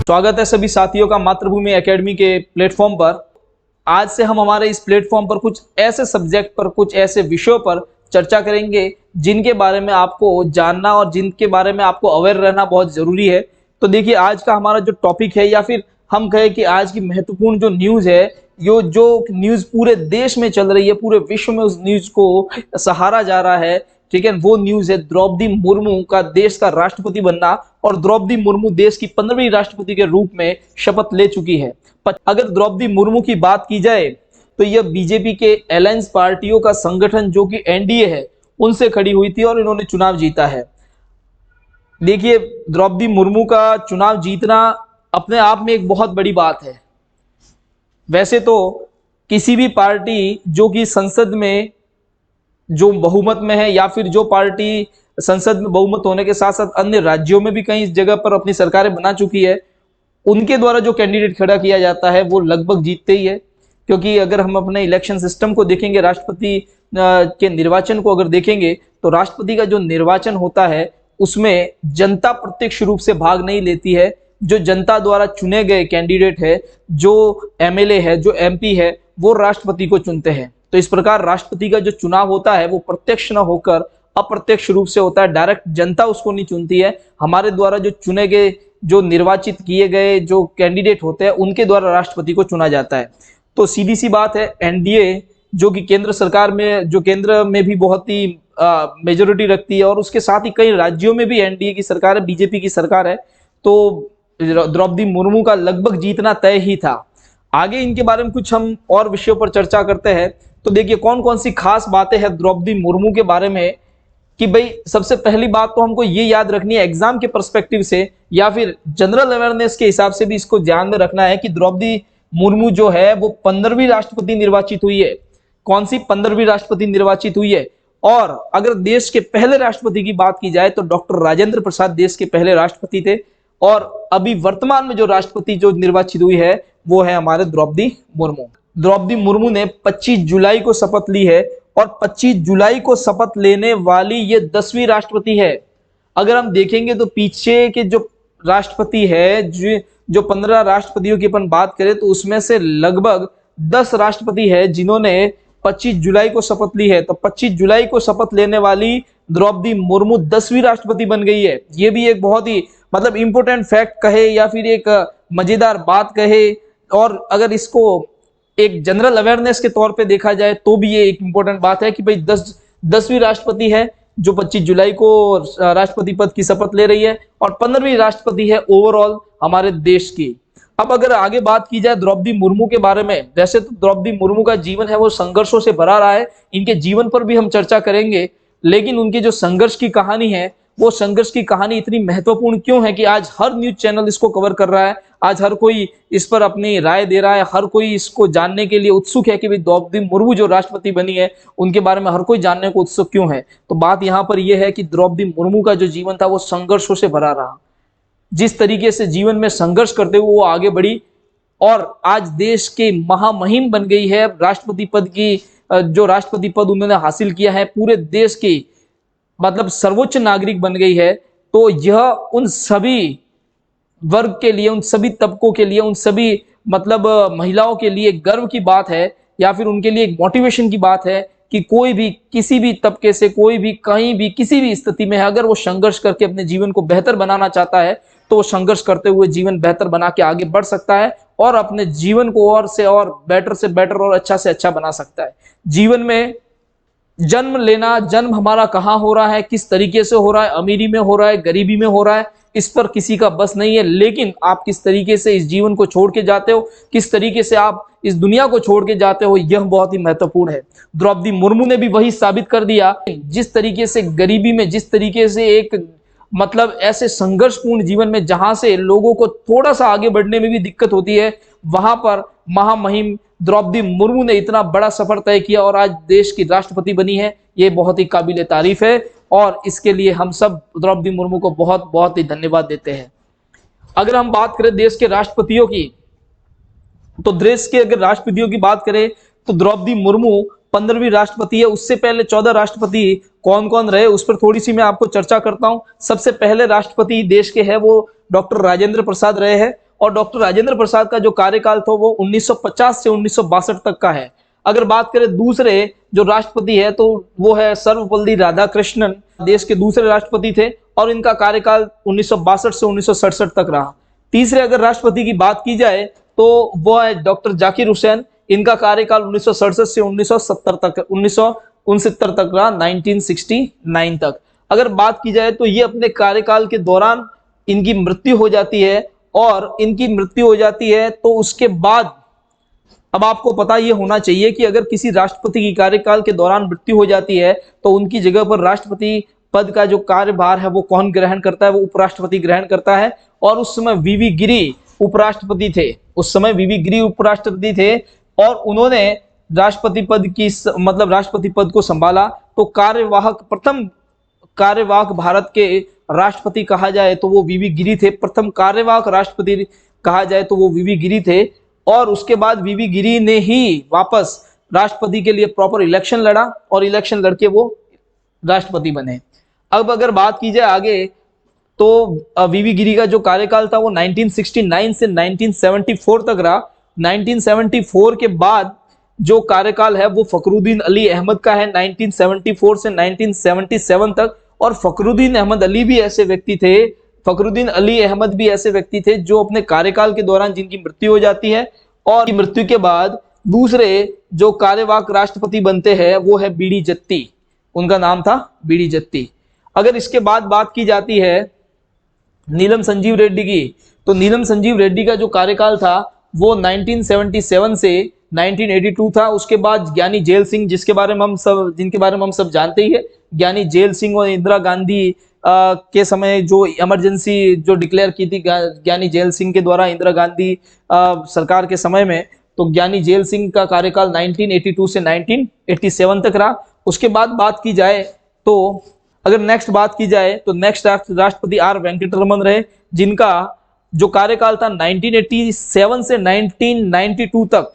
स्वागत है सभी साथियों का मातृभूमि एकेडमी के प्लेटफॉर्म पर। आज से हम हमारे इस प्लेटफॉर्म पर कुछ ऐसे सब्जेक्ट पर, कुछ ऐसे विषयों पर चर्चा करेंगे जिनके बारे में आपको जानना और जिनके बारे में आपको अवेयर रहना बहुत जरूरी है। तो देखिए, आज का हमारा जो टॉपिक है, या फिर हम कहें कि आज की महत्वपूर्ण जो न्यूज़ है, जो न्यूज़ पूरे देश में चल रही है, पूरे विश्व में उस न्यूज़ को सहारा जा रहा है, ठीक है, वो न्यूज़ है द्रौपदी मुर्मू का देश का राष्ट्रपति बनना। और द्रौपदी मुर्मू देश की 15वीं राष्ट्रपति के रूप में शपथ ले चुकी है। अगर द्रौपदी मुर्मू की बात की जाए तो यह बीजेपी के अलायंस पार्टियों का संगठन जो कि एनडीए है, उनसे खड़ी हुई थी और इन्होंने चुनाव जीता है। देखिए, द्रौपदी मुर्मू का चुनाव जीतना अपने आप में एक बहुत बड़ी बात है। वैसे तो किसी भी पार्टी जो कि संसद में जो बहुमत में है, या फिर जो पार्टी संसद में बहुमत होने के साथ साथ अन्य राज्यों में भी कई जगह पर अपनी सरकारें बना चुकी है, उनके द्वारा जो कैंडिडेट खड़ा किया जाता है वो लगभग जीतते ही है। क्योंकि अगर हम अपने इलेक्शन सिस्टम को देखेंगे, राष्ट्रपति के निर्वाचन को अगर देखेंगे, तो राष्ट्रपति का जो निर्वाचन होता है उसमें जनता प्रत्यक्ष रूप से भाग नहीं लेती है। जो जनता द्वारा चुने गए कैंडिडेट है, जो एमएलए है, जो एमपी है, वो राष्ट्रपति को चुनते हैं। तो इस प्रकार राष्ट्रपति का जो चुनाव होता है वो प्रत्यक्ष न होकर अप्रत्यक्ष रूप से होता है। डायरेक्ट जनता उसको नहीं चुनती है, हमारे द्वारा जो चुने गए, जो निर्वाचित किए गए जो कैंडिडेट होते हैं, उनके द्वारा राष्ट्रपति को चुना जाता है। तो सीधी सी बात है, एनडीए जो कि केंद्र सरकार में, जो केंद्र में भी बहुत ही मेजोरिटी रखती है, और उसके साथ ही कई राज्यों में भी एनडीए की सरकार है, बीजेपी की सरकार है, तो द्रौपदी मुर्मू का लगभग जीतना तय ही था। आगे इनके बारे में कुछ हम और विषयों पर चर्चा करते हैं। तो देखिए, कौन कौन सी खास बातें हैं द्रौपदी मुर्मू के बारे में, कि भाई सबसे पहली बात तो हमको ये याद रखनी है एग्जाम के पर्सपेक्टिव से, या फिर जनरल अवेयरनेस के हिसाब से भी इसको ध्यान में रखना है कि द्रौपदी मुर्मू जो है वो 15वीं राष्ट्रपति निर्वाचित हुई है। कौन सी 15वीं राष्ट्रपति निर्वाचित हुई है? और अगर देश के पहले राष्ट्रपति की बात की जाए तो डॉक्टर राजेंद्र प्रसाद देश के पहले राष्ट्रपति थे, और अभी वर्तमान में जो राष्ट्रपति जो निर्वाचित हुई है वो है हमारे द्रौपदी मुर्मू। द्रौपदी मुर्मू ने 25 जुलाई को शपथ ली है, और 25 जुलाई को शपथ लेने वाली ये 10वीं राष्ट्रपति है। अगर हम देखेंगे तो पीछे के जो राष्ट्रपति है, जो 15 राष्ट्रपतियों की अपन बात करें, तो उसमें से लगभग 10 राष्ट्रपति है जिन्होंने 25 जुलाई को शपथ ली है। तो 25 जुलाई को शपथ लेने वाली द्रौपदी मुर्मू 10वीं राष्ट्रपति बन गई है। ये भी एक बहुत ही मतलब इंपोर्टेंट फैक्ट कहे, या फिर एक मजेदार बात कहे, और अगर इसको एक जनरल अवेयरनेस के तौर पे देखा जाए तो भी ये एक इंपॉर्टेंट बात है कि भाई 10वीं राष्ट्रपति है जो 25 जुलाई को राष्ट्रपति पद की शपथ ले रही है, और 15वीं राष्ट्रपति है ओवरऑल हमारे देश की। अब अगर आगे बात की जाए द्रौपदी मुर्मू के बारे में, वैसे तो द्रौपदी मुर्मू का जीवन है वो संघर्षों से भरा रहा है, इनके जीवन पर भी हम चर्चा करेंगे, लेकिन उनकी जो संघर्ष की कहानी है, वो संघर्ष की कहानी इतनी महत्वपूर्ण क्यों है कि आज हर न्यूज चैनल इसको कवर कर रहा है, आज हर कोई इस पर अपनी राय दे रहा है, हर कोई इसको जानने के लिए उत्सुक है कि भाई द्रौपदी मुर्मू जो राष्ट्रपति बनी है उनके बारे में हर कोई जानने को उत्सुक क्यों है। तो बात यहाँ पर यह है कि द्रौपदी मुर्मू का जो जीवन था वो संघर्षों से भरा रहा। जिस तरीके से जीवन में संघर्ष करते हुए वो आगे बढ़ी और आज देश के महामहिम बन गई है, राष्ट्रपति पद की जो राष्ट्रपति पद उन्होंने हासिल किया है, पूरे देश की मतलब सर्वोच्च नागरिक बन गई है। तो यह उन सभी वर्ग के लिए, उन सभी तबकों के लिए, उन सभी मतलब महिलाओं के लिए गर्व की बात है, या फिर उनके लिए एक मोटिवेशन की बात है कि कोई भी किसी भी तबके से, कोई भी कहीं भी किसी भी स्थिति में है, अगर वो संघर्ष करके अपने जीवन को बेहतर बनाना चाहता है तो वो संघर्ष करते हुए जीवन बेहतर बना के आगे बढ़ सकता है और अपने जीवन को और से और बेटर से बेटर और अच्छा से अच्छा बना सकता है। जीवन में जन्म लेना, जन्म हमारा कहाँ हो रहा है, किस तरीके से हो रहा है, अमीरी में हो रहा है, गरीबी में हो रहा है, इस पर किसी का बस नहीं है, लेकिन आप किस तरीके से इस जीवन को छोड़ के जाते हो, किस तरीके से आप इस दुनिया को छोड़ के जाते हो, यह बहुत ही महत्वपूर्ण है। द्रौपदी मुर्मू ने भी वही साबित कर दिया। जिस तरीके से गरीबी में, जिस तरीके से एक मतलब ऐसे संघर्षपूर्ण जीवन में जहां से लोगों को थोड़ा सा आगे बढ़ने में भी दिक्कत होती है, वहां पर महामहिम द्रौपदी मुर्मू ने इतना बड़ा सफर तय किया और आज देश की राष्ट्रपति बनी है। ये बहुत ही काबिल तारीफ है और इसके लिए हम सब द्रौपदी मुर्मू को बहुत बहुत ही धन्यवाद देते हैं। अगर हम बात करें देश के राष्ट्रपतियों की, तो देश के अगर राष्ट्रपतियों की बात करें तो द्रौपदी मुर्मू 15वीं राष्ट्रपति है। उससे पहले 14 राष्ट्रपति कौन कौन रहे उस पर थोड़ी सी मैं आपको चर्चा करता हूं। सबसे पहले राष्ट्रपति देश के है वो डॉक्टर राजेंद्र प्रसाद रहे हैं, और डॉक्टर राजेंद्र प्रसाद का जो कार्यकाल था वो 1950 से 1962 तक का है। अगर बात करें दूसरे जो राष्ट्रपति है तो वो है सर्वपल्ली राधाकृष्णन, देश के दूसरे राष्ट्रपति थे और इनका कार्यकाल 1962 से 1967 तक रहा। तीसरे अगर राष्ट्रपति की बात की जाए तो वो है डॉक्टर जाकिर हुसैन, इनका कार्यकाल 1967 से 1969 तक रहा, 1969 तक। अगर बात की जाए तो ये अपने कार्यकाल के दौरान इनकी मृत्यु हो जाती है और इनकी मृत्यु हो जाती है तो उसके बाद अब आपको पता ये होना चाहिए कि अगर किसी राष्ट्रपति की कार्यकाल के दौरान मृत्यु हो जाती है तो उनकी जगह पर राष्ट्रपति पद का जो कार्यभार है वो कौन ग्रहण करता है, वो उपराष्ट्रपति ग्रहण करता है। और उस समय वीवी गिरी उपराष्ट्रपति थे, उस समय वीवी गिरी उपराष्ट्रपति थे और उन्होंने राष्ट्रपति पद की मतलब राष्ट्रपति पद को संभाला। तो कार्यवाहक प्रथम कार्यवाहक भारत के राष्ट्रपति कहा जाए तो वो वीवी गिरी थे, प्रथम कार्यवाहक राष्ट्रपति कहा जाए तो वो वीवी गिरी थे। और उसके बाद वीवी गिरी ने ही वापस राष्ट्रपति के लिए प्रॉपर इलेक्शन लड़ा और इलेक्शन लड़के वो राष्ट्रपति बने। अब अगर बात की जाए आगे तो वीवी गिरी का जो कार्यकाल था वो 1969 से 1974 तक रहा। 1974 के बाद जो कार्यकाल है वो फखरुद्दीन अली अहमद का है, 1974 से 1977 तक। और फखरुद्दीन अली अहमद भी ऐसे व्यक्ति थे जो अपने कार्यकाल के दौरान जिनकी मृत्यु हो जाती है और मृत्यु के बाद दूसरे जो कार्यवाहक राष्ट्रपति बनते हैं वो है बीडी जत्ती, उनका नाम था बीडी जत्ती। अगर इसके बाद बात की जाती है नीलम संजीव रेड्डी की, तो नीलम संजीव रेड्डी का जो कार्यकाल था वो 1977 से 1982 था। उसके बाद ज्ञानी जेल सिंह, जिनके बारे में हम सब जानते ही है, ज्ञानी जेल सिंह और इंदिरा गांधी के समय जो इमरजेंसी जो डिक्लेयर की थी ज्ञानी जेल सिंह के द्वारा इंदिरा गांधी सरकार के समय में, तो ज्ञानी जेल सिंह का कार्यकाल 1982 से 1987 तक रहा। उसके बाद बात की जाए तो अगर नेक्स्ट बात की जाए तो नेक्स्ट राष्ट्रपति आर वेंकटरमन रहे, जिनका जो कार्यकाल था 1987 से 1992 तक,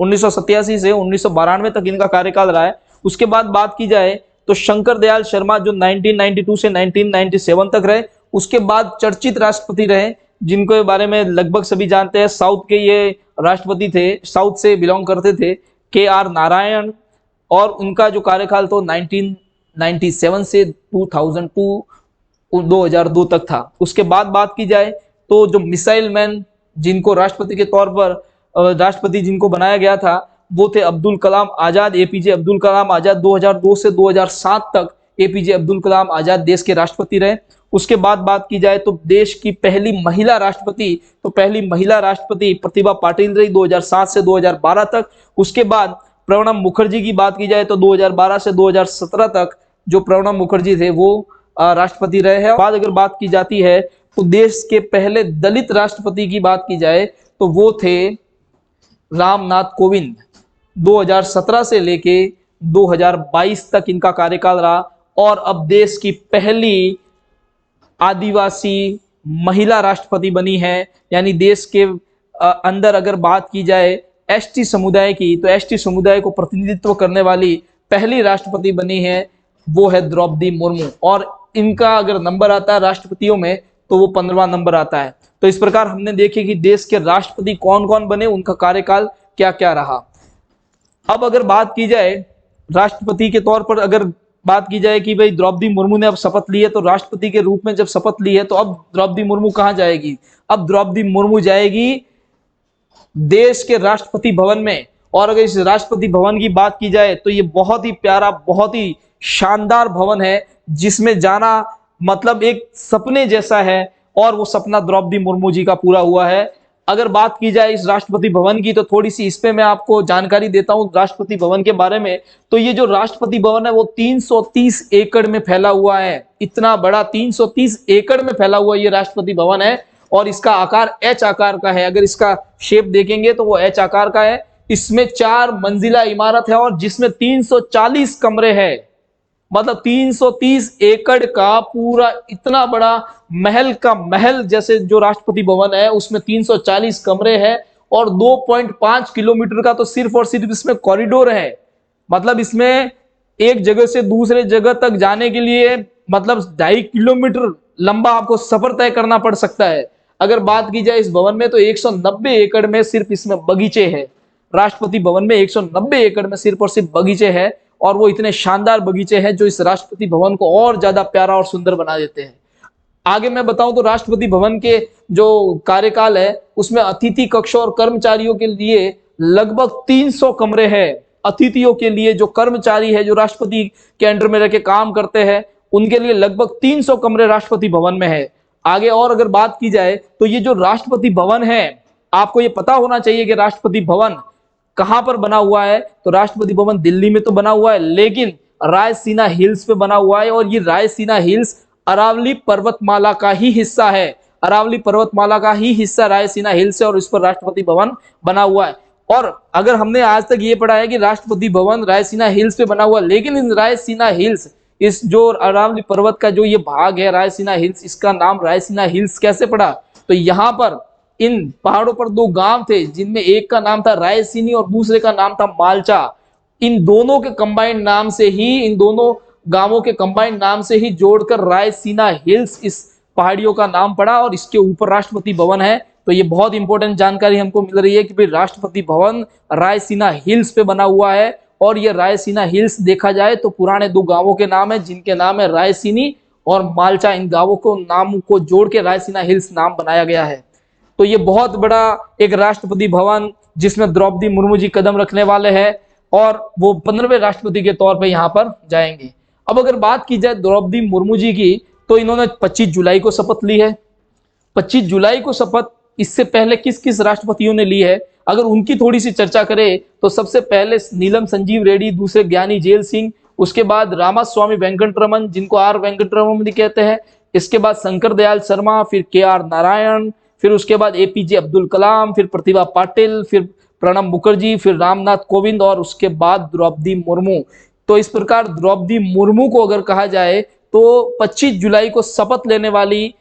1987 से 1992 तक इनका कार्यकाल रहा है। उसके बाद बात की जाए तो शंकर दयाल शर्मा जो 1992 से 1997 तक रहे। उसके बाद चर्चित राष्ट्रपति रहे जिनके बारे में लगभग सभी जानते हैं, साउथ के ये राष्ट्रपति थे, साउथ से बिलोंग करते थे, KR नारायण, और उनका जो कार्यकाल तो 1997 से 2002 तक था। उसके बाद बात की जाए तो जो मिसाइल मैन जिनको राष्ट्रपति के तौर पर राष्ट्रपति जिनको बनाया गया था वो थे अब्दुल कलाम आजाद, APJ अब्दुल कलाम आजाद। 2002 से 2007 तक APJ अब्दुल कलाम आजाद देश के राष्ट्रपति रहे। उसके बाद बात की जाए तो देश की पहली महिला राष्ट्रपति, तो पहली महिला राष्ट्रपति प्रतिभा पाटिल रही 2007 से 2012 तक। उसके बाद प्रणब मुखर्जी की बात की जाए तो 2012 से 2017 तक जो प्रणब मुखर्जी थे वो राष्ट्रपति रहे हैं। बाद अगर बात की जाती है तो देश के पहले दलित राष्ट्रपति की बात की जाए तो वो थे रामनाथ कोविंद। 2017 से लेके 2022 तक इनका कार्यकाल रहा और अब देश की पहली आदिवासी महिला राष्ट्रपति बनी है। यानी देश के अंदर अगर बात की जाए ST समुदाय की, तो ST समुदाय को प्रतिनिधित्व करने वाली पहली राष्ट्रपति बनी है वो है द्रौपदी मुर्मू। और इनका अगर नंबर आता है राष्ट्रपतियों में तो वो 15वां नंबर आता है। तो इस प्रकार हमने देखे कि देश के राष्ट्रपति कौन कौन बने, उनका कार्यकाल क्या क्या रहा। अब अगर बात की जाए राष्ट्रपति के तौर पर, अगर बात की जाए कि भाई द्रौपदी मुर्मू ने अब शपथ ली है, तो राष्ट्रपति के रूप में जब शपथ ली है तो अब द्रौपदी मुर्मू कहाँ जाएगी? अब द्रौपदी मुर्मू जाएगी देश के राष्ट्रपति भवन में। और अगर इस राष्ट्रपति भवन की बात की जाए तो ये बहुत ही प्यारा, बहुत ही शानदार भवन है जिसमें जाना मतलब एक सपने जैसा है और वो सपना द्रौपदी मुर्मू जी का पूरा हुआ है। अगर बात की जाए इस राष्ट्रपति भवन की तो थोड़ी सी इस पे मैं आपको जानकारी देता हूं राष्ट्रपति भवन के बारे में। तो ये जो राष्ट्रपति भवन है वो 330 एकड़ में फैला हुआ है। इतना बड़ा 330 एकड़ में फैला हुआ ये राष्ट्रपति भवन है और इसका आकार H आकार का है। अगर इसका शेप देखेंगे तो वो H आकार का है। इसमें 4 मंजिला इमारत है और जिसमें 340 कमरे हैं। मतलब 330 एकड़ का पूरा इतना बड़ा महल का महल जैसे जो राष्ट्रपति भवन है उसमें 340 कमरे हैं और 2.5 किलोमीटर का तो सिर्फ और सिर्फ इसमें कॉरिडोर है। मतलब इसमें एक जगह से दूसरे जगह तक जाने के लिए मतलब 2.5 किलोमीटर लंबा आपको सफर तय करना पड़ सकता है। अगर बात की जाए इस भवन में तो 190 एकड़ में सिर्फ इसमें बगीचे हैं। राष्ट्रपति भवन में 190 एकड़ में सिर्फ और सिर्फ बगीचे हैं, और वो इतने शानदार बगीचे हैं जो इस राष्ट्रपति भवन को और ज्यादा प्यारा और सुंदर बना देते हैं। आगे मैं बताऊं तो राष्ट्रपति भवन के जो कार्यकाल है उसमें अतिथि कक्ष और कर्मचारियों के लिए लगभग 300 कमरे हैं। अतिथियों के लिए जो कर्मचारी है, जो राष्ट्रपति के अंडर में रह के काम करते हैं, उनके लिए लगभग 300 कमरे राष्ट्रपति भवन में है। आगे और अगर बात की जाए तो ये जो राष्ट्रपति भवन है, आपको ये पता होना चाहिए कि राष्ट्रपति भवन कहां पर बना हुआ है। तो राष्ट्रपति भवन दिल्ली में तो बना हुआ है, लेकिन रायसीना हिल्स पे बना हुआ है, और ये रायसीना हिल्स अरावली पर्वतमाला का ही हिस्सा है। अरावली पर्वतमाला का ही हिस्सा रायसीना हिल्स है, और इस पर राष्ट्रपति भवन बना हुआ है। और अगर हमने आज तक ये पढ़ा है कि राष्ट्रपति भवन रायसीना हिल्स पे बना हुआ, लेकिन इन रायसीना हिल्स, इस जो अरावली पर्वत का जो ये भाग है रायसीना हिल्स, इसका नाम रायसीना हिल्स कैसे पड़ा? तो यहाँ पर इन पहाड़ों पर दो गांव थे, जिनमें एक का नाम था रायसीनी और दूसरे का नाम था मालचा। इन दोनों के कंबाइंड नाम से ही, इन दोनों गांवों के कंबाइंड नाम से ही जोड़कर रायसीना हिल्स इस पहाड़ियों का नाम पड़ा, और इसके ऊपर राष्ट्रपति भवन है। तो ये बहुत इंपॉर्टेंट जानकारी हमको मिल रही है कि भाई राष्ट्रपति भवन रायसीना हिल्स पे बना हुआ है। और ये रायसीना हिल्स देखा जाए तो पुराने दो गांवों के नाम है, जिनके नाम है रायसीनी और मालचा। इन गांवों को नाम को जोड़ के रायसीना हिल्स नाम बनाया गया है। तो ये बहुत बड़ा एक राष्ट्रपति भवन, जिसमें द्रौपदी मुर्मू जी कदम रखने वाले हैं, और वो 15वें राष्ट्रपति के तौर पर यहाँ पर जाएंगे। अब अगर बात की जाए द्रौपदी मुर्मू जी की, तो इन्होंने 25 जुलाई को शपथ ली है। 25 जुलाई को शपथ इससे पहले किस किस राष्ट्रपतियों ने ली है, अगर उनकी थोड़ी सी चर्चा करें तो सबसे पहले नीलम संजीव रेड्डी, दूसरे ज्ञानी जेल सिंह, उसके बाद रामास्वामी वेंकटरमन, जिनको आर वेंकटरमन भी कहते हैं, इसके बाद शंकर दयाल शर्मा, फिर KR नारायण, फिर उसके बाद APJ अब्दुल कलाम, फिर प्रतिभा पाटिल, फिर प्रणब मुखर्जी, फिर रामनाथ कोविंद, और उसके बाद द्रौपदी मुर्मू। तो इस प्रकार द्रौपदी मुर्मू को अगर कहा जाए तो 25 जुलाई को शपथ लेने वाली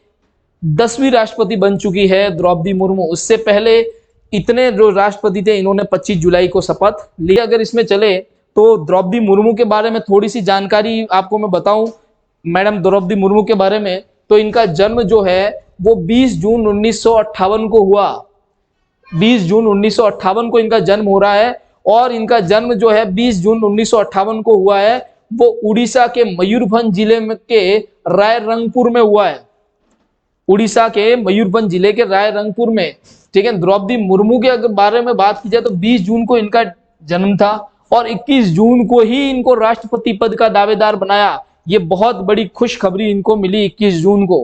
10वीं राष्ट्रपति बन चुकी है द्रौपदी मुर्मू। उससे पहले इतने जो राष्ट्रपति थे, इन्होंने 25 जुलाई को शपथ ली। अगर इसमें चले तो द्रौपदी मुर्मू के बारे में थोड़ी सी जानकारी आपको मैं बताऊं, मैडम द्रौपदी मुर्मू के बारे में, तो इनका जन्म जो है वो 20 जून 1958 को हुआ। 20 जून 1958 को इनका जन्म हो रहा है, और इनका जन्म जो है 20 जून 1958 को हुआ है वो उड़ीसा के मयूरभंज जिले में के रायरंगपुर में हुआ है। उड़ीसा के मयूरभंज जिले के रायरंगपुर में, ठीक है। द्रौपदी मुर्मू के अगर बारे में बात की जाए तो 20 जून को इनका जन्म था, और 21 जून को ही इनको राष्ट्रपति पद का दावेदार बनाया। ये बहुत बड़ी खुशखबरी इनको मिली 21 जून को।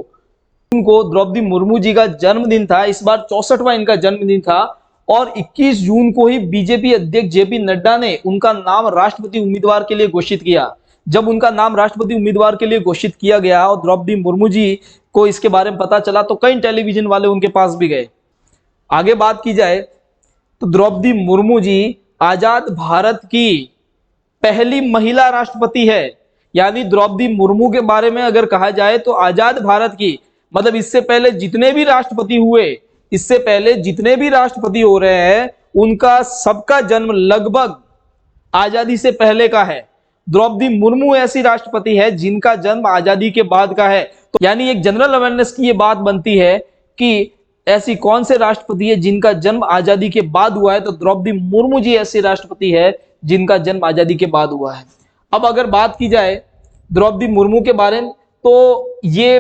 उनको द्रौपदी मुर्मू जी का जन्मदिन था, इस बार 64वां इनका जन्मदिन था, और 21 जून को ही बीजेपी अध्यक्ष JP नड्डा ने उनका नाम राष्ट्रपति उम्मीदवार के लिए घोषित किया। जब उनका नाम राष्ट्रपति उम्मीदवार के लिए घोषित किया गया और द्रौपदी मुर्मू जी को इसके बारे में पता चला, तो कई टेलीविजन वाले उनके पास भी गए। आगे बात की जाए तो द्रौपदी मुर्मू जी आजाद भारत की पहली महिला राष्ट्रपति है। यानी द्रौपदी मुर्मू के बारे में अगर कहा जाए तो आजाद भारत की, मतलब इससे पहले जितने भी राष्ट्रपति हुए, इससे पहले जितने भी राष्ट्रपति हो रहे हैं, उनका सबका जन्म लगभग आजादी से पहले का है। द्रौपदी मुर्मू ऐसी राष्ट्रपति है जिनका जन्म आजादी के बाद का है। तो यानी एक जनरल अवेयरनेस की ये बात बनती है कि ऐसी कौन से राष्ट्रपति है जिनका जन्म आजादी के बाद हुआ है, तो द्रौपदी मुर्मू जी ऐसी राष्ट्रपति है जिनका जन्म आजादी के बाद हुआ है। अब अगर बात की जाए द्रौपदी मुर्मू के बारे में, तो ये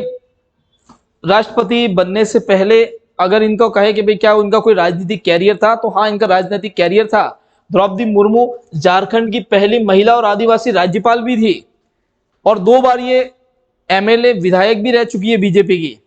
राष्ट्रपति बनने से पहले अगर इनको कहे कि भाई क्या उनका कोई राजनीतिक कैरियर था, तो हाँ, इनका राजनीतिक कैरियर था। द्रौपदी मुर्मू झारखंड की पहली महिला और आदिवासी राज्यपाल भी थी, और 2 बार ये MLA विधायक भी रह चुकी है बीजेपी की।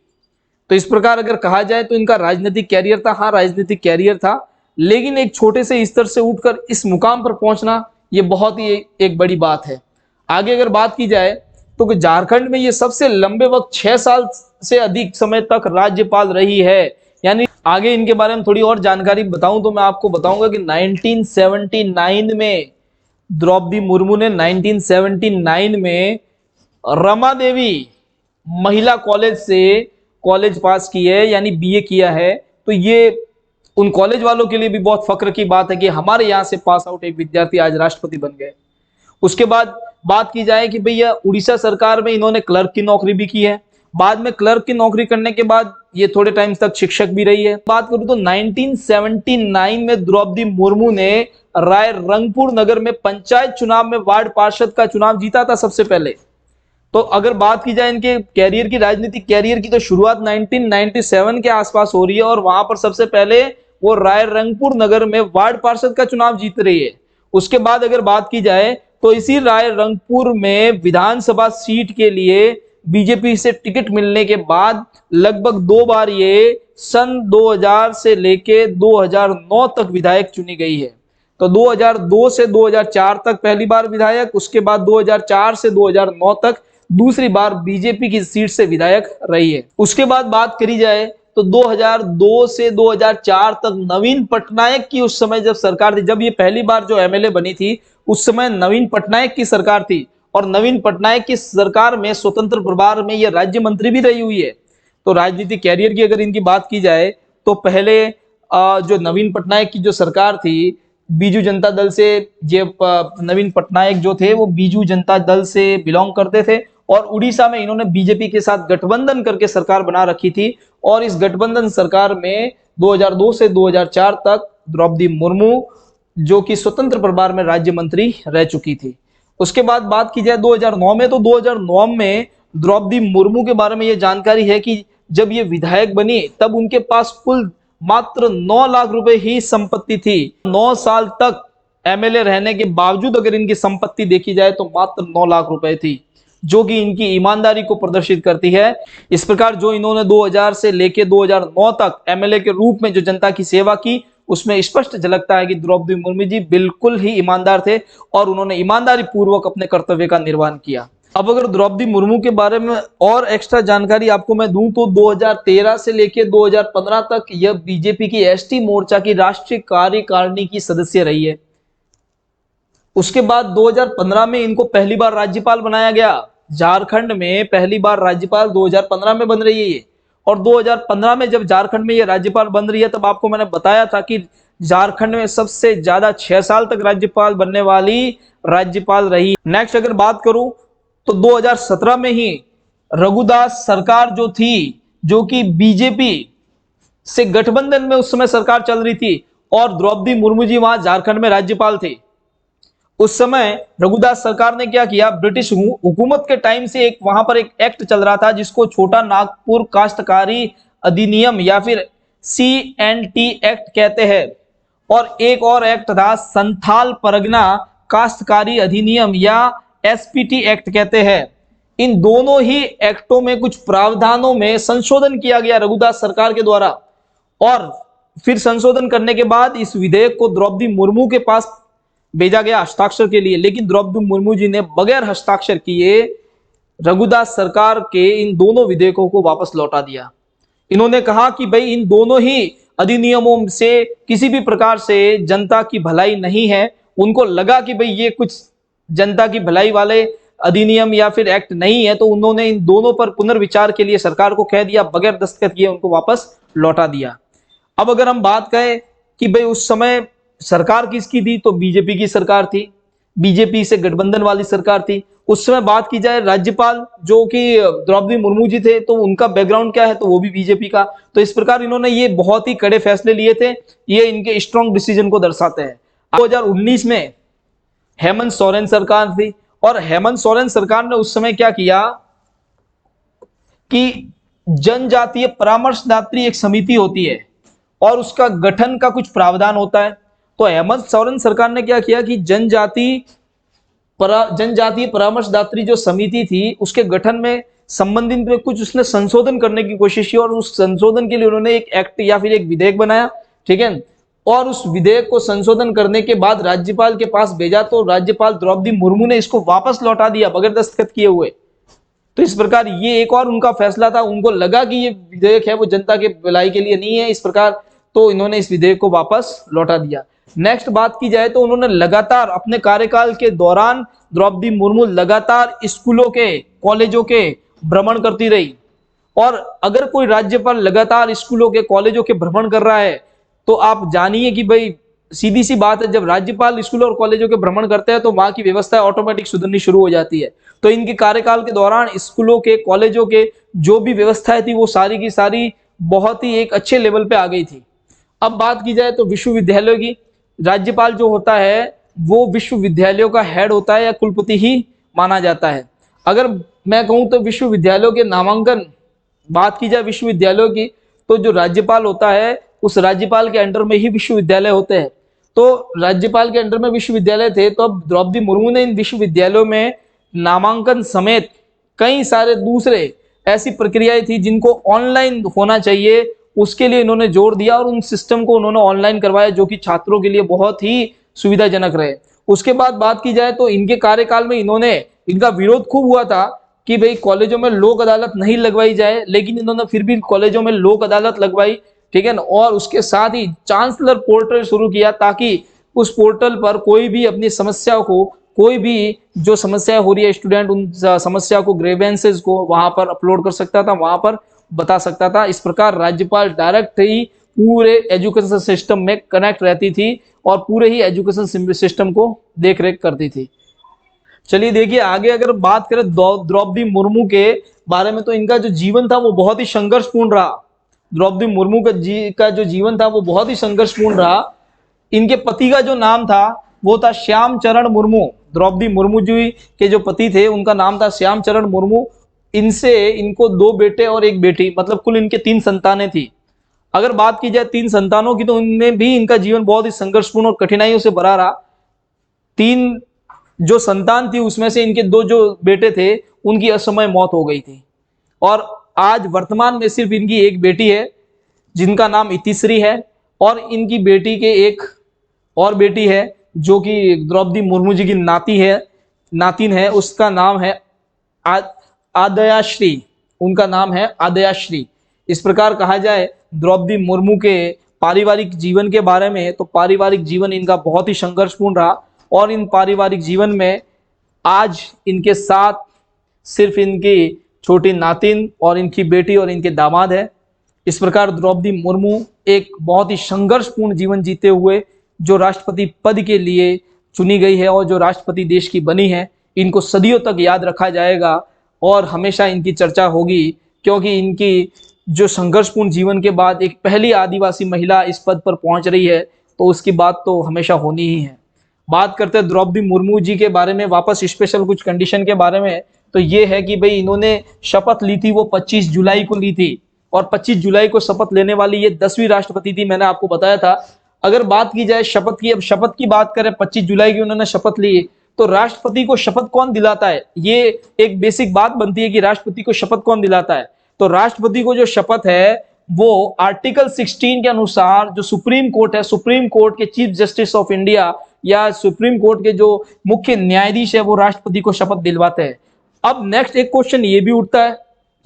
तो इस प्रकार अगर कहा जाए तो इनका राजनीतिक कैरियर था, हाँ राजनीतिक कैरियर था, लेकिन एक छोटे से स्तर से उठकर इस मुकाम पर पहुंचना ये बहुत ही एक बड़ी बात है। आगे अगर बात की जाए तो झारखंड में ये सबसे लंबे वक्त 6 साल से अधिक समय तक राज्यपाल रही है। यानी आगे इनके बारे में थोड़ी और जानकारी बताऊं तो मैं आपको बताऊंगा कि 1979 में द्रौपदी मुर्मू ने 1979 में रमा देवी महिला कॉलेज से कॉलेज पास की है, यानी BA किया है। तो ये उन कॉलेज वालों के लिए भी बहुत फक्र की बात है कि हमारे यहाँ से पास आउट एक विद्यार्थी आज राष्ट्रपति बन गए। उसके बाद बात की जाए कि भैया उड़ीसा सरकार में इन्होंने क्लर्क की नौकरी भी की है। बाद में क्लर्क की नौकरी करने के बाद ये थोड़े टाइम तक शिक्षक भी रही है। बात करूं तो 1979 में द्रौपदी मुर्मू ने राय रंगपुर नगर में पंचायत चुनाव में वार्ड पार्षद का चुनाव जीता था सबसे पहले। तो अगर बात की जाए इनके कैरियर की, राजनीतिक कैरियर की, तो शुरुआत 1997 के आसपास हो रही है और वहां पर सबसे पहले वो राय रंगपुर नगर में वार्ड पार्षद का चुनाव जीत रही है। उसके बाद अगर बात की जाए तो इसी राय रंगपुर में विधानसभा सीट के लिए बीजेपी से टिकट मिलने के बाद लगभग 2 बार ये सन 2000 से लेके 2009 तक विधायक चुनी गई है। तो 2002 से 2004 तक पहली बार विधायक, उसके बाद 2004 से 2009 तक दूसरी बार बीजेपी की सीट से विधायक रही है। उसके बाद बात करी जाए तो 2002 से 2004 तक नवीन पटनायक की उस समय जब सरकार थी, जब ये पहली बार जो एमएलए बनी थी उस समय नवीन पटनायक की सरकार थी और नवीन पटनायक की सरकार में स्वतंत्र प्रभार में ये राज्य मंत्री भी रही हुई है। तो राजनीतिक कैरियर की अगर इनकी बात की जाए तो पहले जो नवीन पटनायक की जो सरकार थी, बीजू जनता दल से, ये नवीन पटनायक जो थे वो बीजू जनता दल से बिलोंग करते थे और उड़ीसा में इन्होंने बीजेपी के साथ गठबंधन करके सरकार बना रखी थी और इस गठबंधन सरकार में 2002 से 2004 तक द्रौपदी मुर्मू जो कि स्वतंत्र प्रभार में राज्य मंत्री रह चुकी थी। उसके बाद बात की जाए 2009 में, तो 2009 में द्रौपदी मुर्मू के बारे में यह जानकारी है कि जब ये विधायक बनी तब उनके पास कुल मात्र 9 लाख रुपए ही संपत्ति थी। 9 साल तक एमएलए रहने के बावजूद अगर इनकी संपत्ति देखी जाए तो मात्र 9 लाख रुपए थी, जो कि इनकी ईमानदारी को प्रदर्शित करती है। इस प्रकार जो इन्होंने 2000 से लेके 2009 तक एमएलए के रूप में जो जनता की सेवा की उसमें स्पष्ट झलकता है कि द्रौपदी मुर्मू जी बिल्कुल ही ईमानदार थे और उन्होंने ईमानदारी पूर्वक अपने कर्तव्य का निर्वहन किया। अब अगर द्रौपदी मुर्मू के बारे में और एक्स्ट्रा जानकारी आपको मैं दूं तो 2013 से लेके 2015 तक यह बीजेपी की एसटी मोर्चा की राष्ट्रीय कार्यकारिणी की सदस्य रही है। उसके बाद 2015 में इनको पहली बार राज्यपाल बनाया गया। झारखंड में पहली बार राज्यपाल 2015 में बन रही है ये, और 2015 में जब झारखंड में ये राज्यपाल बन रही है तब आपको मैंने बताया था कि झारखंड में सबसे ज्यादा 6 साल तक राज्यपाल बनने वाली राज्यपाल रही। नेक्स्ट अगर बात करूं तो 2017 में ही रघुदास सरकार जो थी, जो कि बीजेपी से गठबंधन में उस समय सरकार चल रही थी और द्रौपदी मुर्मू जी वहां झारखंड में राज्यपाल थे। उस समय रघुदास सरकार ने क्या किया, ब्रिटिश हुकूमत के टाइम से एक वहां पर एक एक्ट चल रहा था जिसको छोटा नागपुर काश्तकारी अधिनियम या फिर CNT एक्ट कहते हैं, और एक और एक्ट था संथाल परगना काश्तकारी अधिनियम या SPT एक्ट कहते हैं। इन दोनों ही एक्टों में कुछ प्रावधानों में संशोधन किया गया रघुदास सरकार के द्वारा, और फिर संशोधन करने के बाद इस विधेयक को द्रौपदी मुर्मू के पास भेजा गया हस्ताक्षर के लिए, लेकिन द्रौपदी मुर्मू जी ने बगैर हस्ताक्षर किए रघुदास सरकार के इन दोनों विधेयकों को वापस लौटा दिया। इन्होंने कहा कि भाई इन दोनों ही अधिनियमों से किसी भी प्रकार से जनता की भलाई नहीं है। उनको लगा कि भाई ये कुछ जनता की भलाई वाले अधिनियम या फिर एक्ट नहीं है, तो उन्होंने इन दोनों पर पुनर्विचार के लिए सरकार को कह दिया, बगैर दस्तखत किए उनको वापस लौटा दिया। अब अगर हम बात करें कि भाई उस समय सरकार किसकी थी, तो बीजेपी की सरकार थी, बीजेपी से गठबंधन वाली सरकार थी। उस समय बात की जाए राज्यपाल जो कि द्रौपदी मुर्मू जी थे, तो उनका बैकग्राउंड क्या है, तो वो भी बीजेपी का। तो इस प्रकार इन्होंने ये बहुत ही कड़े फैसले लिए थे, ये इनके स्ट्रॉन्ग डिसीजन को दर्शाते हैं। 2019 में हेमंत सोरेन सरकार थी और हेमंत सोरेन सरकार ने उस समय क्या किया कि जनजातीय परामर्शदात्री एक समिति होती है और उसका गठन का कुछ प्रावधान होता है। तो हेमंत सोरेन सरकार ने क्या किया कि जनजातीय परामर्शदात्री जो समिति थी उसके गठन में संबंधित में कुछ उसने संशोधन करने की कोशिश की और उस संशोधन के लिए उन्होंने एक एक्ट या फिर एक विधेयक बनाया, ठीक है। और उस विधेयक को संशोधन करने के बाद राज्यपाल के पास भेजा, तो राज्यपाल द्रौपदी मुर्मू ने इसको वापस लौटा दिया बगैर दस्तखत किए हुए। तो इस प्रकार ये एक और उनका फैसला था, उनको लगा कि ये विधेयक है वो जनता के भलाई के लिए नहीं है, इस प्रकार तो इन्होंने इस विधेयक को वापस लौटा दिया। नेक्स्ट बात की जाए तो उन्होंने लगातार अपने कार्यकाल के दौरान द्रौपदी मुर्मू लगातार स्कूलों के कॉलेजों के भ्रमण करती रही, और अगर कोई राज्यपाल लगातार स्कूलों के कॉलेजों के भ्रमण कर रहा है तो आप जानिए कि भाई सीधी सी बात है, जब राज्यपाल स्कूलों और कॉलेजों के भ्रमण करते हैं तो वहां की व्यवस्था ऑटोमेटिक सुधरनी शुरू हो जाती है। तो इनके कार्यकाल के दौरान स्कूलों के, कॉलेजों के जो भी व्यवस्थाएं थी वो सारी की सारी बहुत ही एक अच्छे लेवल पे आ गई थी। अब बात की जाए तो विश्वविद्यालयों की, राज्यपाल जो होता है वो विश्वविद्यालयों का हेड होता है या कुलपति ही माना जाता है। अगर मैं कहूँ तो विश्वविद्यालयों के नामांकन, बात की जाए विश्वविद्यालयों की, तो जो राज्यपाल होता है उस राज्यपाल के अंडर में ही विश्वविद्यालय होते हैं। तो राज्यपाल के अंडर में विश्वविद्यालय थे, तो अब द्रौपदी मुर्मू ने इन विश्वविद्यालयों में नामांकन समेत कई सारे दूसरे ऐसी प्रक्रियाएं थी जिनको ऑनलाइन होना चाहिए, उसके लिए इन्होंने जोर दिया और उन सिस्टम को उन्होंने ऑनलाइन करवाया, जो कि छात्रों के लिए बहुत ही सुविधाजनक रहे। उसके बाद बात की जाए तो इनके कार्यकाल में इनका विरोध खूब हुआ था कि भाई कॉलेजों में लोक अदालत नहीं लगवाई जाए, लेकिन इन्होंने फिर भी कॉलेजों में लोक अदालत लगवाई, ठीक है ना। और उसके साथ ही चांसलर पोर्टल शुरू किया ताकि उस पोर्टल पर कोई भी अपनी समस्या को, कोई भी जो समस्या हो रही है स्टूडेंट, उन समस्या को, ग्रेवेंसेस को वहां पर अपलोड कर सकता था, वहां पर बता सकता था। इस प्रकार राज्यपाल डायरेक्ट ही पूरे एजुकेशन सिस्टम में कनेक्ट रहती थी और पूरे ही एजुकेशन सिस्टम को देख रेख करती थी। चलिए देखिए आगे अगर बात करें द्रौपदी मुर्मू के बारे में, तो इनका जो जीवन था वो बहुत ही संघर्षपूर्ण रहा। द्रौपदी मुर्मू का जो जीवन था वो बहुत ही संघर्षपूर्ण रहा। इनके पति का जो नाम था वो था श्याम चरण मुर्मू। द्रौपदी मुर्मू जी के जो पति थे उनका नाम था श्याम चरण मुर्मू। इनको 2 बेटे और 1 बेटी, मतलब कुल इनके 3 संतानें थी। अगर बात की जाए 3 संतानों की, तो उनमें भी इनका जीवन बहुत ही संघर्षपूर्ण और कठिनाइयों से भरा रहा। 3 जो संतान थी उसमें से इनके 2 जो बेटे थे उनकी असमय मौत हो गई थी, और आज वर्तमान में सिर्फ इनकी 1 बेटी है जिनका नाम इतिश्री है, और इनकी बेटी के एक और बेटी है जो कि द्रौपदी मुर्मू जी की नातिन है, उसका नाम है आदयाश्री। उनका नाम है आदयाश्री। इस प्रकार कहा जाए द्रौपदी मुर्मू के पारिवारिक जीवन के बारे में, तो पारिवारिक जीवन इनका बहुत ही संघर्षपूर्ण रहा, और इन पारिवारिक जीवन में आज इनके साथ सिर्फ इनकी छोटी नातिन और इनकी बेटी और इनके दामाद है। इस प्रकार द्रौपदी मुर्मू एक बहुत ही संघर्षपूर्ण जीवन जीते हुए जो राष्ट्रपति पद के लिए चुनी गई है और जो राष्ट्रपति देश की बनी है, इनको सदियों तक याद रखा जाएगा और हमेशा इनकी चर्चा होगी, क्योंकि इनकी जो संघर्षपूर्ण जीवन के बाद एक पहली आदिवासी महिला इस पद पर पहुंच रही है, तो उसकी बात तो हमेशा होनी ही है। बात करते हैं द्रौपदी मुर्मू जी के बारे में वापस, स्पेशल कुछ कंडीशन के बारे में, तो ये है कि भाई इन्होंने शपथ ली थी वो 25 जुलाई को ली थी, और 25 जुलाई को शपथ लेने वाली ये 10वीं राष्ट्रपति थी, मैंने आपको बताया था। अगर बात की जाए शपथ की, अब शपथ की बात करें, 25 जुलाई की उन्होंने शपथ ली, तो राष्ट्रपति को शपथ कौन दिलाता है, ये एक बेसिक बात बनती है कि राष्ट्रपति को शपथ कौन दिलाता है। तो राष्ट्रपति को जो शपथ है वो आर्टिकल 16 के अनुसार जो सुप्रीम कोर्ट है, सुप्रीम कोर्ट के चीफ जस्टिस ऑफ इंडिया या सुप्रीम कोर्ट के जो मुख्य न्यायाधीश है वो राष्ट्रपति को शपथ दिलवाते हैं। अब नेक्स्ट एक क्वेश्चन ये भी उठता है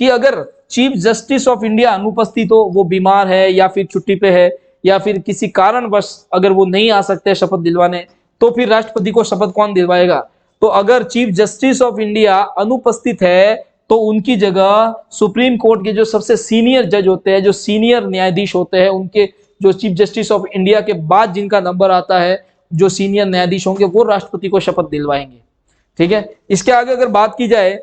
कि अगर चीफ जस्टिस ऑफ इंडिया अनुपस्थित हो, वो बीमार है या फिर छुट्टी पे है या फिर किसी कारणवश अगर वो नहीं आ सकते शपथ दिलवाने, तो फिर राष्ट्रपति को शपथ कौन दिलवाएगा। तो अगर चीफ जस्टिस ऑफ इंडिया अनुपस्थित है तो उनकी जगह सुप्रीम कोर्ट के जो सबसे सीनियर जज होते हैं, जो सीनियर न्यायाधीश होते हैं, उनके जो चीफ जस्टिस ऑफ इंडिया के बाद जिनका नंबर आता है, जो सीनियर न्यायाधीश होंगे, वो राष्ट्रपति को शपथ दिलवाएंगे। ठीक है। इसके आगे अगर बात की जाए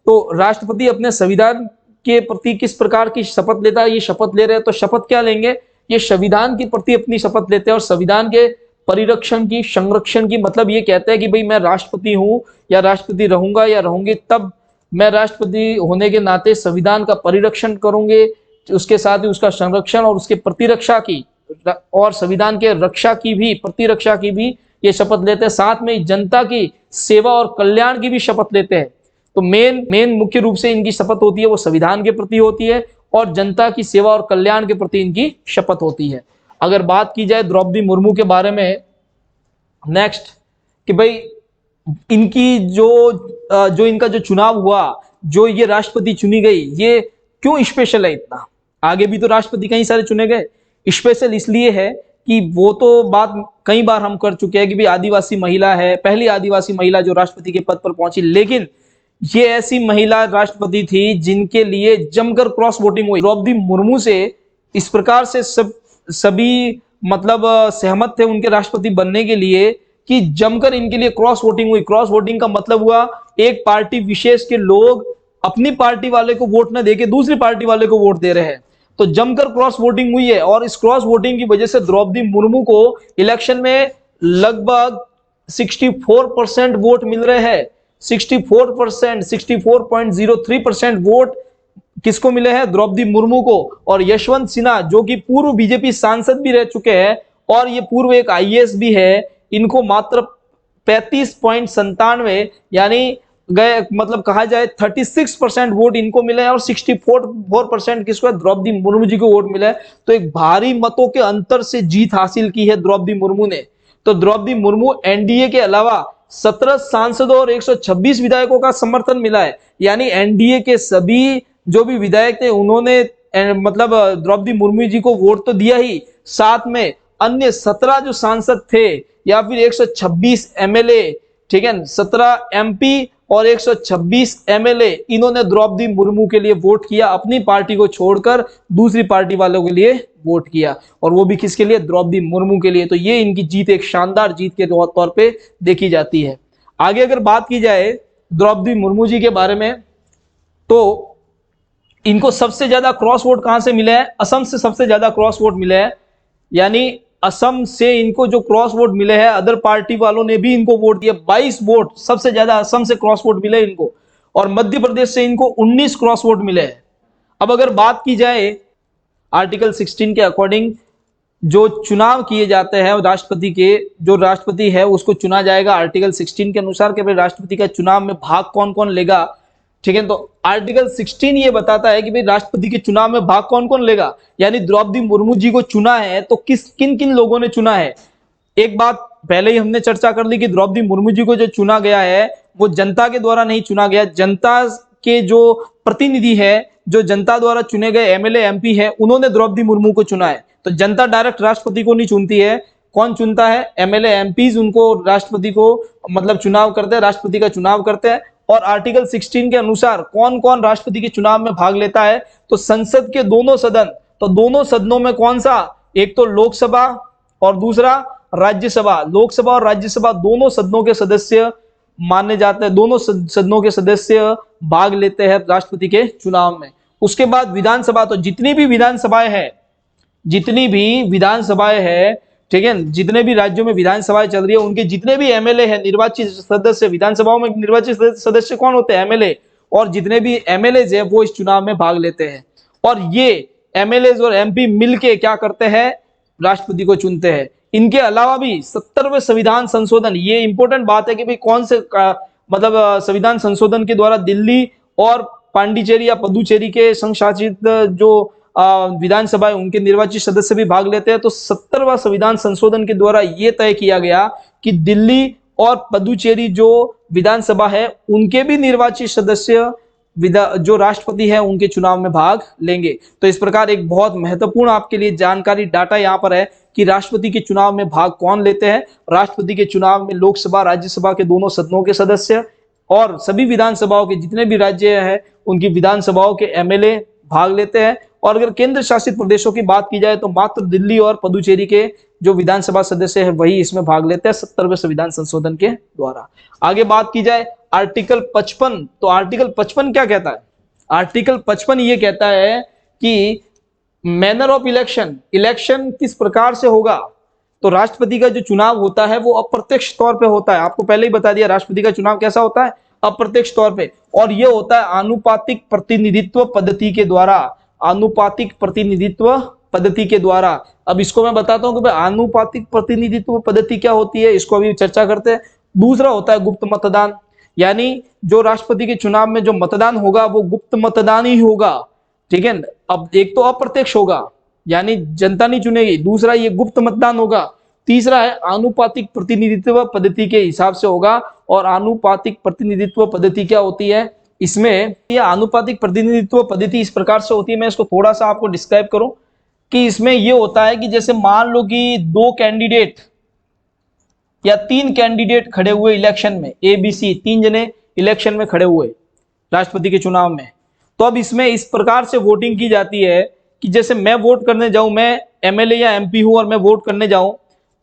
तो राष्ट्रपति अपने संविधान के प्रति किस प्रकार की शपथ लेता है, ये शपथ ले रहे हैं तो शपथ क्या लेंगे, ये संविधान के प्रति अपनी शपथ लेते हैं और संविधान के परिरक्षण की, संरक्षण की, मतलब ये कहते हैं कि भाई मैं राष्ट्रपति हूं या राष्ट्रपति रहूंगा या रहूंगी, तब मैं राष्ट्रपति होने के नाते संविधान का परिरक्षण करूंगे, उसके साथ ही उसका संरक्षण और उसके प्रतिरक्षा की और संविधान के रक्षा की भी, प्रतिरक्षा की भी ये शपथ लेते हैं। साथ में जनता की सेवा और कल्याण की भी शपथ लेते हैं। तो मेन मुख्य रूप से इनकी शपथ होती है वो संविधान के प्रति होती है और जनता की सेवा और कल्याण के प्रति इनकी शपथ होती है। अगर बात की जाए द्रौपदी मुर्मू के बारे में नेक्स्ट, कि भाई इनकी जो इनका जो चुनाव हुआ, जो ये राष्ट्रपति चुनी गई, ये क्यों स्पेशल है इतना। आगे भी तो राष्ट्रपति कई सारे चुने गए, स्पेशल इसलिए है कि वो तो बात कई बार हम कर चुके हैं कि भाई आदिवासी महिला है, पहली आदिवासी महिला जो राष्ट्रपति के पद पर पहुंची, लेकिन ये ऐसी महिला राष्ट्रपति थी जिनके लिए जमकर क्रॉस वोटिंग हुई। द्रौपदी मुर्मू से इस प्रकार से सभी मतलब सहमत थे उनके राष्ट्रपति बनने के लिए कि जमकर इनके लिए क्रॉस वोटिंग हुई। क्रॉस वोटिंग का मतलब हुआ एक पार्टी विशेष के लोग अपनी पार्टी वाले को वोट न देके दूसरी पार्टी वाले को वोट दे रहे हैं। तो जमकर क्रॉस वोटिंग हुई है और इस क्रॉस वोटिंग की वजह से द्रौपदी मुर्मू को इलेक्शन में लगभग 64% वोट मिल रहे हैं। 64%, 64.03% वोट किसको मिले हैं? द्रौपदी मुर्मू को। और यशवंत सिन्हा जो कि पूर्व बीजेपी सांसद भी रह चुके हैं और ये पूर्व एक आईएएस भी है, इनको मात्र 35.97 यानी गए मतलब कहा जाए 36% वोट इनको मिले और 64% किसको है? द्रौपदी मुर्मू जी को वोट मिले। तो एक भारी मतों के अंतर से जीत हासिल की है द्रौपदी मुर्मू ने। तो द्रौपदी मुर्मू एनडीए के अलावा 17 सांसदों और 126 विधायकों का समर्थन मिला है। यानी एनडीए के सभी जो भी विधायक थे उन्होंने मतलब द्रौपदी मुर्मू जी को वोट तो दिया ही, साथ में अन्य 17 जो सांसद थे या फिर 126 एमएलए, ठीक है, 17 एमपी और 126 एमएलए, इन्होंने द्रौपदी मुर्मू के लिए वोट किया। अपनी पार्टी को छोड़कर दूसरी पार्टी वालों के लिए वोट किया और वो भी किसके लिए? द्रौपदी मुर्मू के लिए। तो ये इनकी जीत एक शानदार जीत के तौर पे देखी जाती है। आगे अगर बात की जाए द्रौपदी मुर्मू जी के बारे में, तो इनको सबसे ज्यादा क्रॉस वोट कहां से मिले हैं? असम से सबसे ज्यादा क्रॉस वोट मिले हैं। यानी असम से इनको जो क्रॉस वोट मिले हैं, अदर पार्टी वालों ने भी इनको वोट दिया। 22 वोट सबसे ज्यादा असम से क्रॉस वोट मिले इनको। और मध्य प्रदेश से इनको 19 क्रॉस वोट मिले हैं। अब अगर बात की जाए आर्टिकल 16 के अकॉर्डिंग जो चुनाव किए जाते हैं राष्ट्रपति के, जो राष्ट्रपति है उसको चुना जाएगा आर्टिकल 16 के अनुसार कि भाई राष्ट्रपति का चुनाव में भाग कौन कौन लेगा। ठीक है, तो आर्टिकल 16 ये बताता है कि भाई राष्ट्रपति के चुनाव में भाग कौन कौन लेगा। यानी द्रौपदी मुर्मू जी को चुना है तो किन किन लोगों ने चुना है। एक बात पहले ही हमने चर्चा कर ली कि द्रौपदी मुर्मू जी को जो चुना गया है वो जनता के द्वारा नहीं चुना गया। जनता के जो प्रतिनिधि है, जो जनता द्वारा चुने गए एमएलए एमपी है, उन्होंने द्रौपदी मुर्मू को चुना है। तो जनता डायरेक्ट राष्ट्रपति को नहीं चुनती है। कौन चुनता है? एमएलए एमपीज उनको राष्ट्रपति को मतलब चुनाव करते हैं, राष्ट्रपति का चुनाव करते हैं। और आर्टिकल 16 के अनुसार कौन कौन राष्ट्रपति के चुनाव में भाग लेता है? तो संसद के दोनों सदन, तो दोनों सदनों में कौन सा? एक तो लोकसभा और दूसरा राज्यसभा। लोकसभा और राज्यसभा दोनों सदनों के सदस्य माने जाते हैं, दोनों सदनों के सदस्य भाग लेते हैं राष्ट्रपति के चुनाव में। उसके बाद विधानसभा, तो जितनी भी विधानसभाएं हैं, जितनी भी विधानसभाएं हैं, ठीक है, जितने भी राज्यों में विधानसभाएं चल रही है, उनके जितने भी एमएलए हैं, निर्वाचित सदस्य, विधानसभाओं में निर्वाचित सदस्य कौन होते हैं? एमएलए। और जितने भी एमएलए हैं वो इस चुनाव में भाग लेते हैं। और ये एमएलए और एमपी मिलके क्या करते हैं? राष्ट्रपति को चुनते हैं। इनके अलावा भी 70वें संविधान संशोधन, ये इंपॉर्टेंट बात है कि भाई कौन से मतलब संविधान संशोधन के द्वारा दिल्ली और पांडिचेरी या पुदुचेरी के संघ शासित जो विधानसभा है उनके निर्वाचित सदस्य भी भाग लेते हैं। तो 70वां संविधान संशोधन के द्वारा यह तय किया गया कि दिल्ली और पुदुचेरी जो विधानसभा है उनके भी निर्वाचित सदस्य जो राष्ट्रपति है उनके चुनाव में भाग लेंगे। तो इस प्रकार एक बहुत महत्वपूर्ण आपके लिए जानकारी डाटा यहाँ पर है कि राष्ट्रपति के चुनाव में भाग कौन लेते हैं। राष्ट्रपति के चुनाव में लोकसभा राज्यसभा के दोनों सदनों के सदस्य और सभी विधानसभाओं के जितने भी राज्य हैं उनकी विधानसभाओं के एमएलए भाग लेते हैं। और अगर केंद्र शासित प्रदेशों की बात की जाए तो मात्र दिल्ली और पुदुचेरी के जो विधानसभा सदस्य हैं वही इसमें भाग लेते हैं 70वें संविधान संशोधन के द्वारा। आगे बात की जाए आर्टिकल 55, तो आर्टिकल 55 क्या कहता है? आर्टिकल 55 ये कहता है कि मैनर ऑफ इलेक्शन, इलेक्शन किस प्रकार से होगा। तो राष्ट्रपति का जो चुनाव होता है वो अप्रत्यक्ष तौर पे होता है। आपको पहले ही बता दिया राष्ट्रपति का चुनाव कैसा होता है, अप्रत्यक्ष तौर पे, और ये होता है आनुपातिक प्रतिनिधित्व पद्धति के द्वारा। आनुपातिक प्रतिनिधित्व पद्धति के द्वारा। अब इसको मैं बताता हूं कि भाई आनुपातिक प्रतिनिधित्व पद्धति क्या होती है, इसको अभी चर्चा करते हैं। दूसरा होता है गुप्त मतदान, यानी जो राष्ट्रपति के चुनाव में जो मतदान होगा वो गुप्त मतदान ही होगा, ठीक है। अब एक तो अप्रत्यक्ष होगा यानी जनता नहीं चुनेगी, दूसरा ये गुप्त मतदान होगा, तीसरा है आनुपातिक प्रतिनिधित्व पद्धति के हिसाब से होगा। और आनुपातिक प्रतिनिधित्व पद्धति क्या होती है, इसमें यह आनुपातिक प्रतिनिधित्व पद्धति इस प्रकार से होती है, मैं इसको थोड़ा सा आपको डिस्क्राइब करूं कि इसमें यह होता है कि जैसे मान लो कि 2 कैंडिडेट या 3 कैंडिडेट खड़े हुए इलेक्शन में, ABC 3 जने इलेक्शन में खड़े हुए राष्ट्रपति के चुनाव में। तो अब इसमें इस प्रकार से वोटिंग की जाती है कि जैसे मैं वोट करने जाऊं, मैं एमएलए या एमपी हूं और मैं वोट करने जाऊं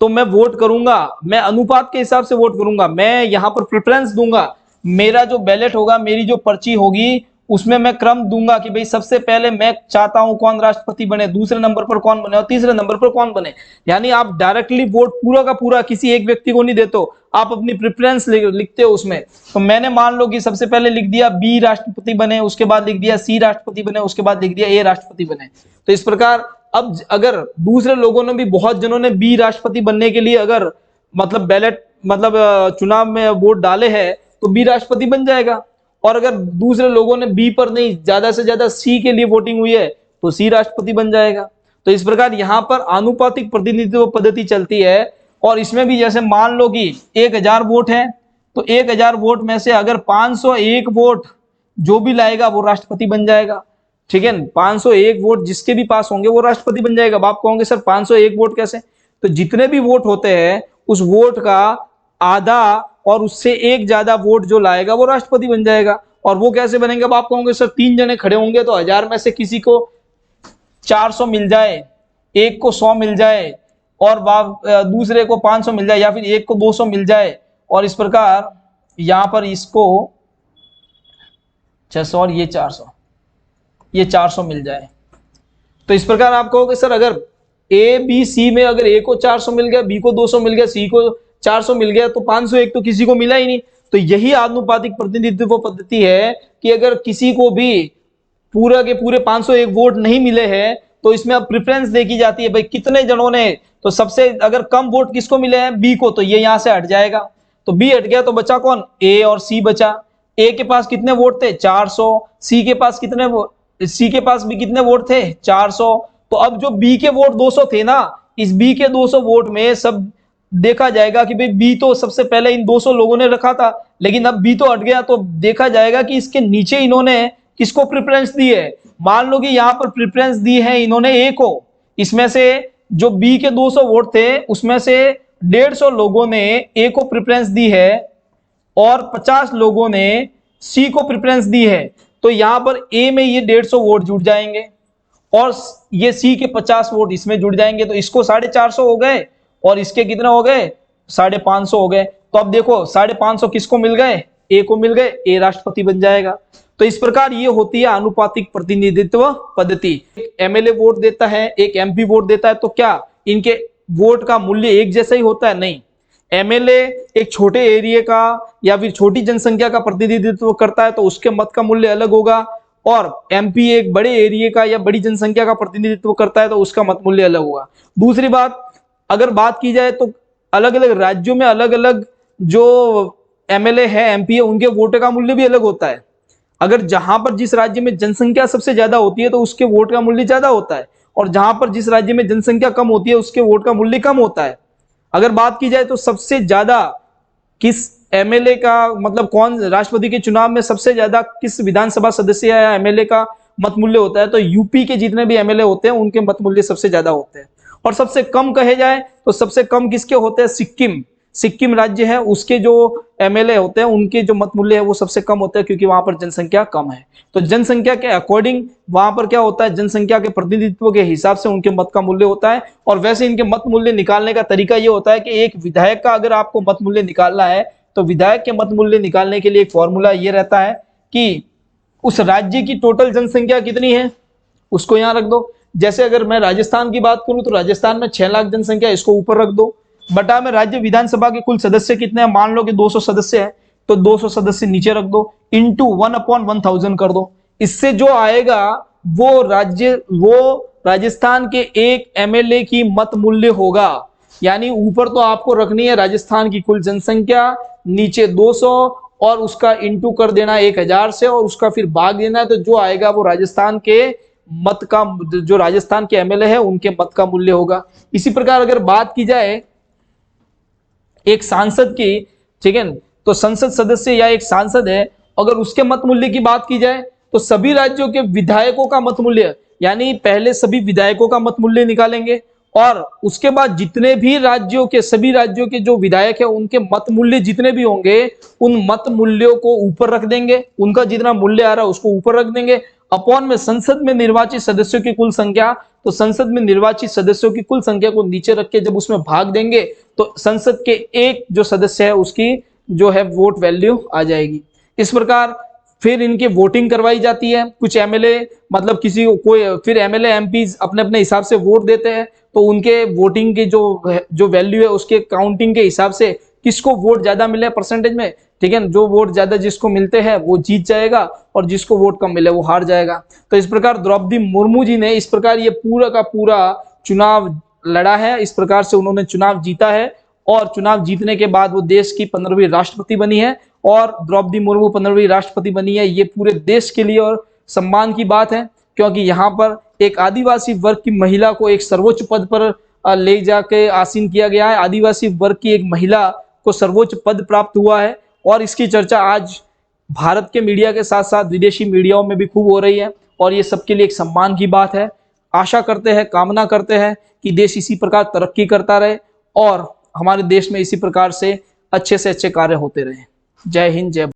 तो मैं वोट करूंगा, मैं अनुपात के हिसाब से वोट करूंगा, मैं यहां पर प्रेफरेंस दूंगा। मेरा जो बैलेट होगा, मेरी जो पर्ची होगी, उसमें मैं क्रम दूंगा कि भाई सबसे पहले मैं चाहता हूं कौन राष्ट्रपति बने, दूसरे नंबर पर कौन बने और तीसरे नंबर पर कौन बने। यानी आप डायरेक्टली वोट पूरा का पूरा किसी एक व्यक्ति को नहीं देते हो, आप अपनी प्रेफरेंस लिखते हो उसमें। तो मैंने मान लो कि सबसे पहले लिख दिया बी राष्ट्रपति बने, उसके बाद लिख दिया सी राष्ट्रपति बने, उसके बाद लिख दिया ए राष्ट्रपति बने। तो इस प्रकार अब अगर दूसरे लोगों ने भी, बहुत जनों ने बी राष्ट्रपति बनने के लिए अगर मतलब बैलेट मतलब चुनाव में वोट डाले हैं तो बी राष्ट्रपति बन जाएगा। और अगर दूसरे लोगों ने बी पर नहीं, ज्यादा से ज्यादा सी के लिए वोटिंग हुई है तो सी राष्ट्रपति बन जाएगा। तो इस प्रकार यहाँ पर आनुपातिक प्रतिनिधित्व पद्धति चलती है। और इसमें भी जैसे मान लो कि 1000 वोट है तो 1000 वोट में से अगर 501 वोट जो भी लाएगा वो राष्ट्रपति बन जाएगा। ठीक है, 501 वोट जिसके भी पास होंगे वो राष्ट्रपति बन जाएगा। अब आप कहोगे सर 501 वोट कैसे? तो जितने भी वोट होते हैं उस वोट का आधा और उससे एक ज्यादा वोट जो लाएगा वो राष्ट्रपति बन जाएगा। और वो कैसे बनेंगे? अब आप कहोगे सर 3 जने खड़े होंगे तो 1000 में से किसी को 400 मिल जाए, एक को 100 मिल जाए और दूसरे को 500 मिल जाए, या फिर एक को 200 मिल जाए, और इस प्रकार यहां पर इसको 600 और ये 400 मिल जाए। तो इस प्रकार आप कहोगे सर अगर ए बी सी में अगर ए को 400 मिल गया, बी को 200 मिल गया, सी को 400 मिल गया तो 501 तो किसी को मिला ही नहीं। तो यही आनुपातिक प्रतिनिधित्व पद्धति है कि अगर किसी को भी पूरा के पूरे 501 वोट नहीं मिले हैं तो इसमें अब प्रेफरेंस देखी जाती है, भाई कितने जनों ने, तो सबसे अगर कम वोट किसको मिले हैं? बी को, तो ये यहां से हट जाएगा। तो बी हट गया तो बचा कौन? ए और सी बचा। ए के पास कितने वोट थे? 400। सी के पास भी कितने वोट थे? 400। तो अब जो बी के वोट 200 थे ना, इस बी के 200 वोट में सब देखा जाएगा कि भाई बी तो सबसे पहले इन 200 लोगों ने रखा था, लेकिन अब बी तो हट गया तो देखा जाएगा कि इसके नीचे इन्होंने किसको प्रेफरेंस दी है। मान लो कि यहाँ पर प्रेफरेंस दी है इन्होंने ए को, इसमें से जो बी के 200 वोट थे उसमें से 150 लोगों ने ए को प्रेफरेंस दी है और 50 लोगों ने सी को प्रेफरेंस दी है। तो यहाँ पर ए में ये 150 वोट जुड़ जाएंगे और ये सी के 50 वोट इसमें जुड़ जाएंगे, तो इसको 450 हो गए और इसके कितने हो गए? 550 हो गए। तो अब देखो 550 किसको मिल गए? ए को मिल गए, ए राष्ट्रपति बन जाएगा। तो इस प्रकार ये होती है आनुपातिक प्रतिनिधित्व पद्धति। एक एमएलए वोट देता है, एक एमपी वोट देता है, तो क्या इनके वोट का मूल्य एक जैसा ही होता है? नहीं। एमएलए एक छोटे एरिया का या फिर छोटी जनसंख्या का प्रतिनिधित्व करता है तो उसके मत का मूल्य अलग होगा, और एमपी एक बड़े एरिया का या बड़ी जनसंख्या का प्रतिनिधित्व करता है तो उसका मत मूल्य अलग होगा। दूसरी बात, अगर बात की जाए तो अलग अलग राज्यों में अलग अलग जो एमएलए है, एमपी है, उनके वोट का मूल्य भी अलग होता है। अगर जहां पर जिस राज्य में जनसंख्या सबसे ज्यादा होती है तो उसके वोट का मूल्य ज्यादा होता है, और जहां पर जिस राज्य में जनसंख्या कम होती है उसके वोट का मूल्य कम होता है। अगर बात की जाए तो सबसे ज्यादा किस एमएलए का मतलब कौन राष्ट्रपति के चुनाव में सबसे ज्यादा किस विधानसभा सदस्य या एमएलए का मत मूल्य होता है, तो यूपी के जितने भी एमएलए होते हैं उनके मत मूल्य सबसे ज्यादा होते हैं। और सबसे कम कहे जाए तो सबसे कम किसके होते हैं? सिक्किम राज्य है, उसके जो एमएलए होते हैं उनके जो मत मूल्य है वो सबसे कम होते हैं, क्योंकि वहां पर जनसंख्या कम है। तो जनसंख्या के अकॉर्डिंग वहां पर क्या होता है? जनसंख्या के प्रतिनिधित्व के हिसाब से उनके मत का मूल्य होता है। और वैसे इनके मत मूल्य निकालने का तरीका ये होता है कि एक विधायक का अगर आपको मत मूल्य निकालना है तो विधायक के मत मूल्य निकालने के लिए एक फॉर्मूला ये रहता है कि उस राज्य की टोटल जनसंख्या कितनी है उसको यहाँ रख दो। जैसे अगर मैं राजस्थान की बात करूं तो राजस्थान में 6 लाख जनसंख्या, इसको ऊपर रख दो। बटा में राज्य विधानसभा के कुल सदस्य कितने हैं, मान लो कि 200 सदस्य है तो 200 सदस्य नीचे रख दो, इंटू 1/1000 कर दो। इससे जो आएगा वो राजस्थान के एक एमएलए की मत मूल्य होगा। यानी ऊपर तो आपको रखनी है राजस्थान की कुल जनसंख्या, नीचे 200 और उसका इंटू कर देना 1000 से, और उसका फिर भाग देना है, तो जो आएगा वो राजस्थान के मत का, जो राजस्थान के एमएलए है उनके मत का मूल्य होगा। इसी प्रकार अगर बात की जाए एक सांसद की, ठीक है, तो संसद सदस्य या एक सांसद है, अगर उसके मत मूल्य की बात की जाए तो सभी राज्यों के विधायकों का मत मूल्य, यानी पहले सभी विधायकों का मत मूल्य निकालेंगे और उसके बाद जितने भी राज्यों के, सभी राज्यों के जो विधायक है उनके मत मूल्य जितने भी होंगे उन मत मूल्यों को ऊपर रख देंगे, उनका जितना मूल्य आ रहा है उसको ऊपर रख देंगे। अपॉन में संसद में निर्वाचित सदस्यों की कुल संख्या, तो संसद में निर्वाचित सदस्यों की कुल संख्या को नीचे रख के जब उसमें भाग देंगे तो संसद के एक जो सदस्य है उसकी जो है वोट वैल्यू आ जाएगी। इस प्रकार फिर इनकी वोटिंग करवाई जाती है। कुछ एमएलए, मतलब किसी को कोई, फिर एमएलए एमपीज अपने अपने हिसाब से वोट देते हैं, तो उनके वोटिंग की जो वैल्यू है उसके काउंटिंग के हिसाब से किसको वोट ज्यादा मिले परसेंटेज में, ठीक है, जो वोट ज्यादा जिसको मिलते हैं वो जीत जाएगा और जिसको वोट कम मिले वो हार जाएगा। तो इस प्रकार द्रौपदी मुर्मू जी ने इस प्रकार ये पूरा का पूरा चुनाव लड़ा है, इस प्रकार से उन्होंने चुनाव जीता है और चुनाव जीतने के बाद वो देश की 15वीं राष्ट्रपति बनी है। और द्रौपदी मुर्मू 15वीं राष्ट्रपति बनी है, ये पूरे देश के लिए और सम्मान की बात है, क्योंकि यहाँ पर एक आदिवासी वर्ग की महिला को एक सर्वोच्च पद पर ले जाके आसीन किया गया है। आदिवासी वर्ग की एक महिला को सर्वोच्च पद प्राप्त हुआ है और इसकी चर्चा आज भारत के मीडिया के साथ साथ विदेशी मीडियाओं में भी खूब हो रही है और ये सबके लिए एक सम्मान की बात है। आशा करते हैं, कामना करते हैं कि देश इसी प्रकार तरक्की करता रहे और हमारे देश में इसी प्रकार से अच्छे कार्य होते रहे। जय हिंद, जय भारत।